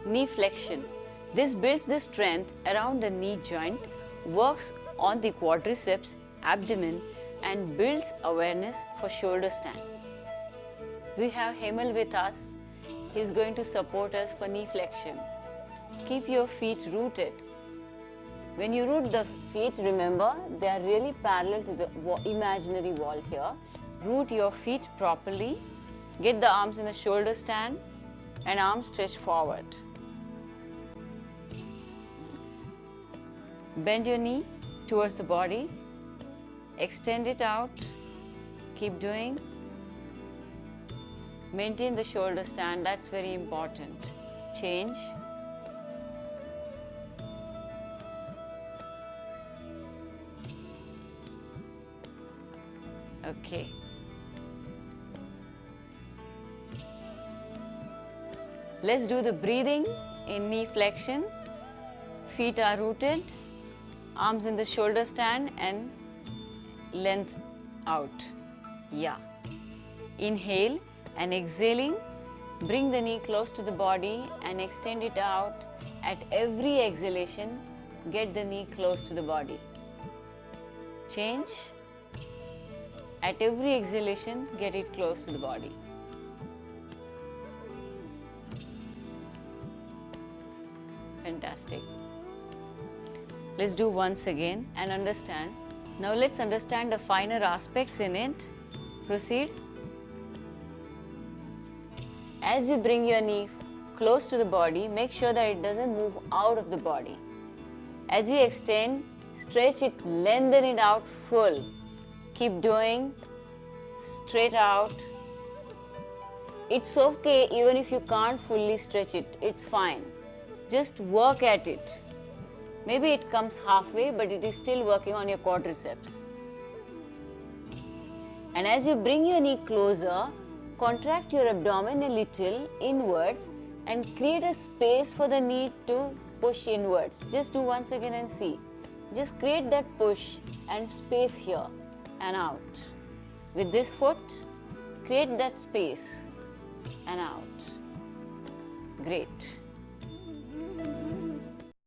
Knee flexion. This builds the strength around the knee joint, works on the quadriceps, abdomen, and builds awareness for shoulder stand. We have Hemal with us. He's going to support us for knee flexion. Keep your feet rooted. When you root the feet, remember they are really parallel to the imaginary wall here. Root your feet properly. Get the arms in the shoulder stand and arms stretched forward. Bend your knee towards the body. Extend it out. Keep doing. Maintain the shoulder stand, that's very important. Change. Okay. Let's do the breathing in knee flexion. Feet are rooted, arms in the shoulder stand and length out. Yeah. Inhale and exhaling. Bring the knee close to the body and extend it out. At every exhalation, get the knee close to the body. Change. At every exhalation, get it close to the body. Fantastic. Let's do once again and understand. Now let's understand the finer aspects in it. Proceed. As you bring your knee close to the body, make sure that it doesn't move out of the body. As you extend, stretch it, lengthen it out full. Keep doing, straight out. It's okay even if you can't fully stretch it, it's fine. Just work at it. Maybe it comes halfway, but it is still working on your quadriceps. And as you bring your knee closer, contract your abdomen a little inwards and create a space for the knee to push inwards. Just do once again and see. Just create that push and space here and out. With this foot, create that space and out. Great.